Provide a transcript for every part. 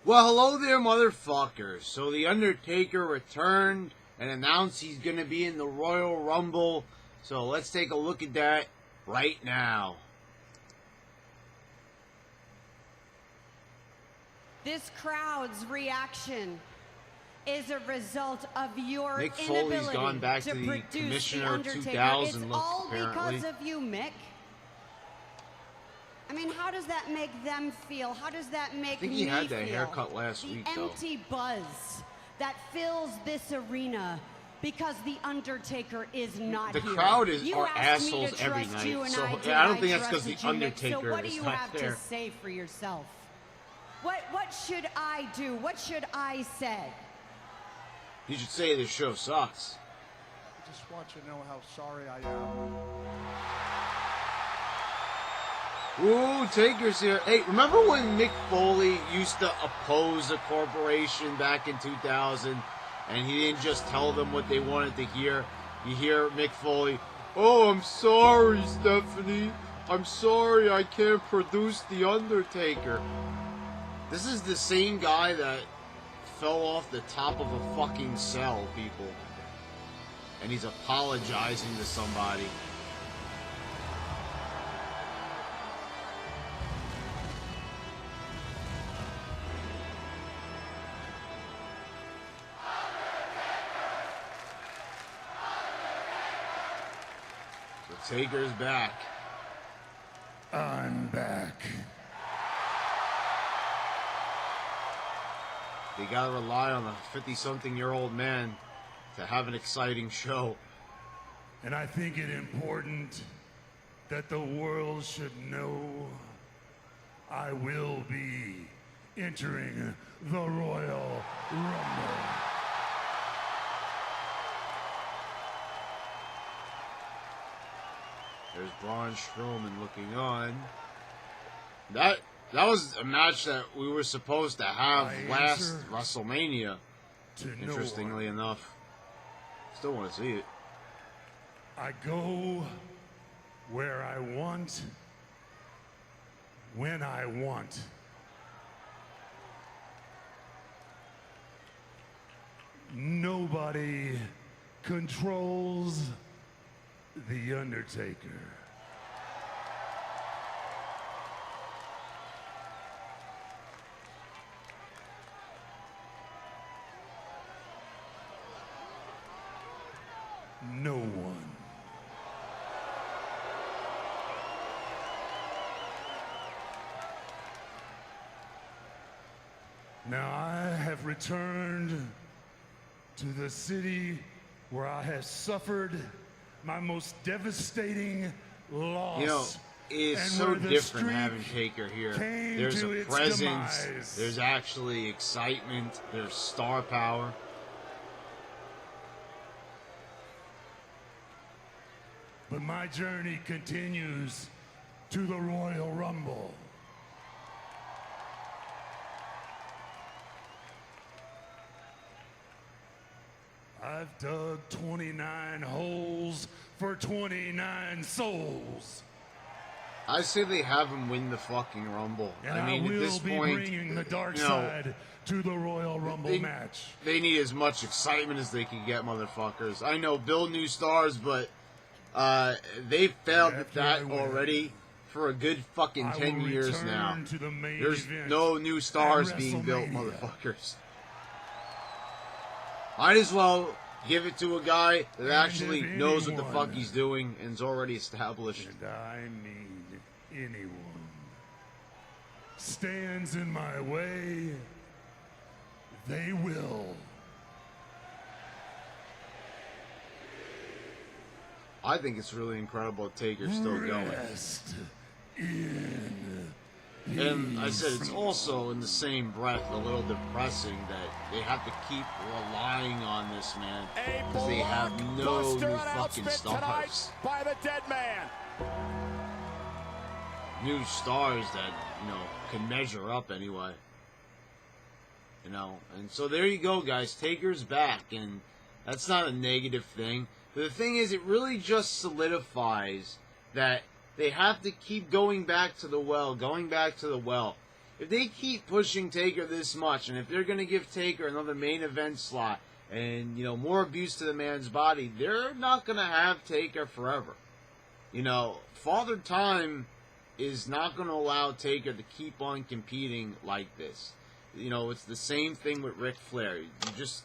Well, hello there, motherfuckers. So the Undertaker returned and announced he's going to be in the Royal Rumble. So let's take a look at that right now. This crowd's reaction is a result of your Mick Foley's inability gone back to the produce Commissioner the Undertaker. 2000 It's look, all apparently. because of you, Mick. I mean, how does that make them feel? How does that make me feel? I think he had that haircut last week, though. The empty buzz that fills this arena because the Undertaker is not here. The crowd are asked me assholes to every trust you, night. and So I I don't think that's because trusted the you, Mick. Undertaker So what do is you not have there. to say for yourself? What should I do? What should I say? You should say this show sucks. I just want you to know how sorry I am. Ooh, Taker's here. Hey, remember when Mick Foley used to oppose a corporation back in 2000 and he didn't just tell them what they wanted to hear? You hear Mick Foley, "Oh, I'm sorry, Stephanie. I'm sorry I can't produce The Undertaker." This is the same guy that fell off the top of a fucking cell, people. And he's apologizing to somebody. So Taker's back. I'm back. They gotta rely on a 50-something-year-old man to have an exciting show. And I think it important that the world should know I will be entering the Royal Rumble. There's Braun Strowman looking on. That was a match that we were supposed to have last WrestleMania. Interestingly enough. Still want to see it. I go where I want, when I want. Nobody controls The Undertaker. No one. Now I have returned to the city where I have suffered my most devastating loss. You know, it is so different having Taker here. There's a presence, there's actually excitement, there's star power. But my journey continues to the Royal Rumble. I've dug 29 holes for 29 souls. I say they have him win the fucking Rumble. And I mean, will at this be point, bringing the dark you know, side to the Royal Rumble match. They need as much excitement as they can get, motherfuckers. I know, build new stars, but they failed at that already for a good fucking 10 years now. There's no new stars being built, motherfuckers. Might as well give it to a guy that actually knows what the fuck he's doing and is already established. And I mean anyone stands in my way, they will. I think it's really incredible that Taker's still going. And I said it's also in the same breath a little depressing that they have to keep relying on this man because they have no new fucking stars. By the dead man. New stars that, you know, can measure up anyway. You know, and so there you go, guys. Taker's back, and that's not a negative thing. But the thing is, it really just solidifies that they have to keep going back to the well, if they keep pushing Taker this much, and if they're going to give Taker another main event slot and, you know, more abuse to the man's body, they're not going to have Taker forever. You know, Father Time is not going to allow Taker to keep on competing like this. You know, it's the same thing with Ric Flair. You just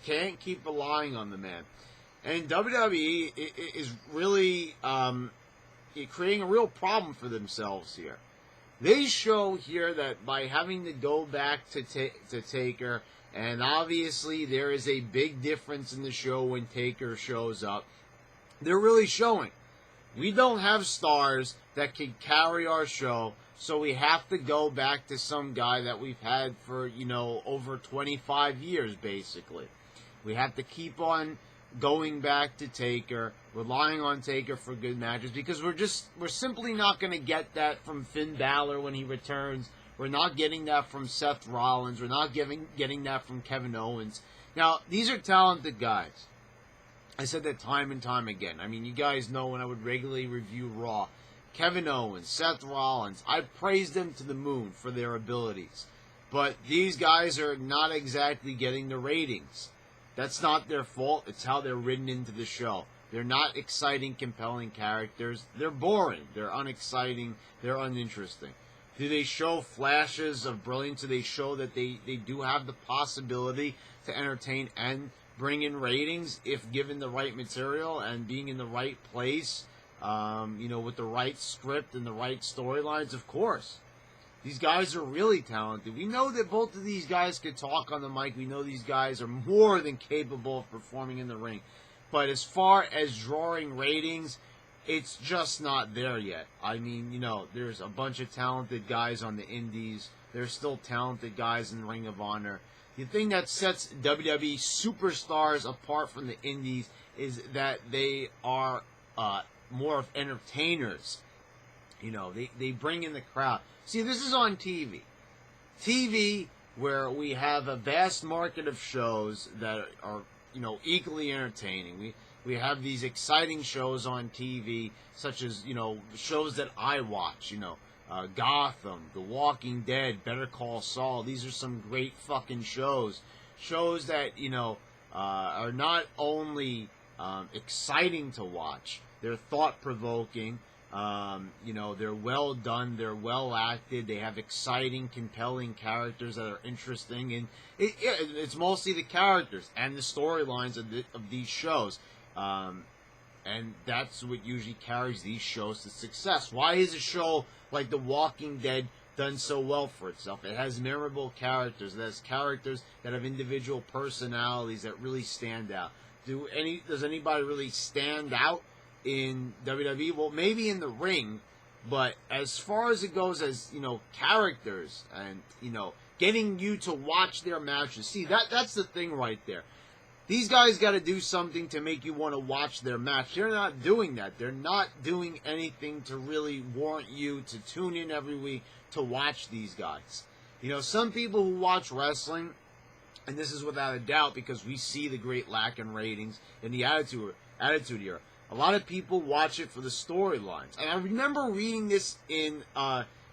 can't keep relying on the man. And WWE is really creating a real problem for themselves here. They show here that by having to go back to Taker, and obviously there is a big difference in the show when Taker shows up, they're really showing we don't have stars that can carry our show, so we have to go back to some guy that we've had for, you know, over 25 years, basically. We have to keep on going back to Taker, relying on Taker for good matches, because we're simply not going to get that from Finn Balor when he returns. We're not getting that from Seth Rollins. We're not getting that from Kevin Owens. Now, these are talented guys. I said that time and time again. I mean, you guys know when I would regularly review Raw, Kevin Owens, Seth Rollins, I praised them to the moon for their abilities. But these guys are not exactly getting the ratings. That's not their fault. It's how they're written into the show. They're not exciting, compelling characters. They're boring. They're unexciting. They're uninteresting. Do they show flashes of brilliance? Do they show that they do have the possibility to entertain and bring in ratings if given the right material and being in the right place, you know, with the right script and the right storylines? Of course. These guys are really talented. We know that both of these guys could talk on the mic. We know these guys are more than capable of performing in the ring. But as far as drawing ratings, it's just not there yet. I mean, you know, there's a bunch of talented guys on the indies. There's still talented guys in Ring of Honor. The thing that sets WWE superstars apart from the indies is that they are more of entertainers. You know, they bring in the crowd. See, this is on TV. TV, where we have a vast market of shows that are, you know, equally entertaining. We have these exciting shows on TV, such as, you know, shows that I watch, you know, Gotham, The Walking Dead, Better Call Saul. These are some great fucking shows. Shows that, you know, are not only exciting to watch, they're thought-provoking. You know, they're well done, they're well acted, they have exciting, compelling characters that are interesting, and it's mostly the characters and the storylines of these shows. And that's what usually carries these shows to success. Why is a show like The Walking Dead done so well for itself? It has memorable characters. It has characters that have individual personalities that really stand out. Does anybody really stand out in WWE? Well, maybe in the ring, but as far as it goes as, you know, characters and, you know, getting you to watch their matches. See, that's the thing right there. These guys got to do something to make you want to watch their match. They're not doing that. They're not doing anything to really warrant you to tune in every week to watch these guys. You know, some people who watch wrestling, and this is without a doubt because we see the great lack in ratings in the Attitude Era. A lot of people watch it for the storylines. And I remember reading this in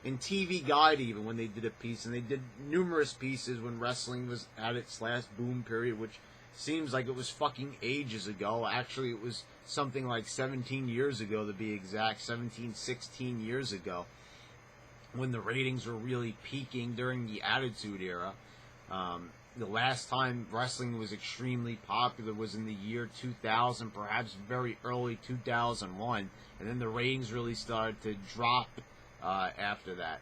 TV Guide even when they did a piece, and they did numerous pieces when wrestling was at its last boom period, which seems like it was fucking ages ago. Actually, it was something like 17 years ago to be exact, 16 years ago, when the ratings were really peaking during the Attitude Era. The last time wrestling was extremely popular was in the year 2000, perhaps very early 2001, and then the ratings really started to drop after that.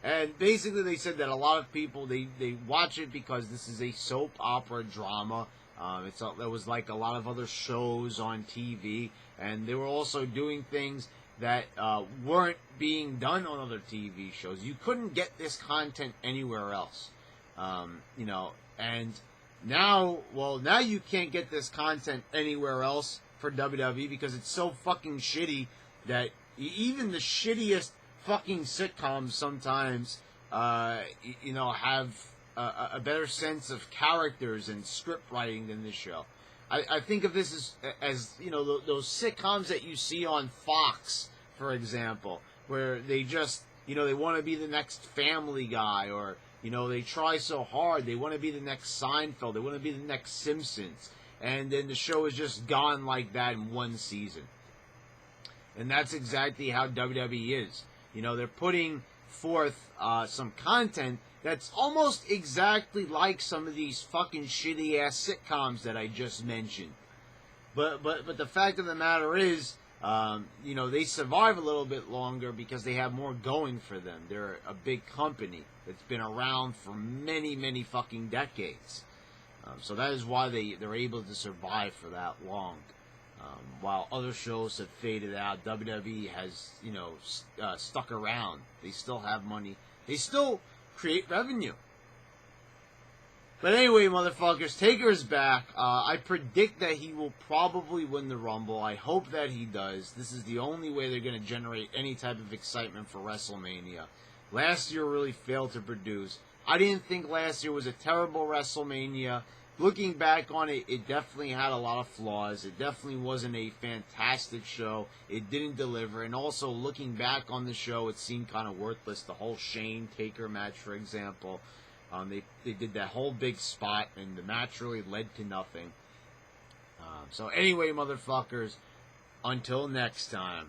And basically they said that a lot of people, they watch it because this is a soap opera drama. There was like a lot of other shows on TV, and they were also doing things that weren't being done on other TV shows. You couldn't get this content anywhere else, you know. And now you can't get this content anywhere else for WWE because it's so fucking shitty that even the shittiest fucking sitcoms sometimes, you know, have a better sense of characters and script writing than this show. I think of this as you know, those sitcoms that you see on Fox, for example, where they just, they want to be the next Family Guy, or, they try so hard. They want to be the next Seinfeld. They want to be the next Simpsons. And then the show is just gone like that in one season. And that's exactly how WWE is. They're putting forth some content that's almost exactly like some of these fucking shitty-ass sitcoms that I just mentioned. But the fact of the matter is, they survive a little bit longer because they have more going for them. They're a big company that's been around for many, many fucking decades. So that is why they're able to survive for that long. While other shows have faded out, WWE has, stuck around. They still have money. They still create revenue. But anyway, motherfuckers, Taker is back. I predict that he will probably win the Rumble. I hope that he does. This is the only way they're going to generate any type of excitement for WrestleMania. Last year really failed to produce. I didn't think last year was a terrible WrestleMania. Looking back on it, it definitely had a lot of flaws. It definitely wasn't a fantastic show. It didn't deliver. And also, looking back on the show, it seemed kind of worthless. The whole Shane-Taker match, for example. They did that whole big spot, and the match really led to nothing. So anyway, motherfuckers, until next time.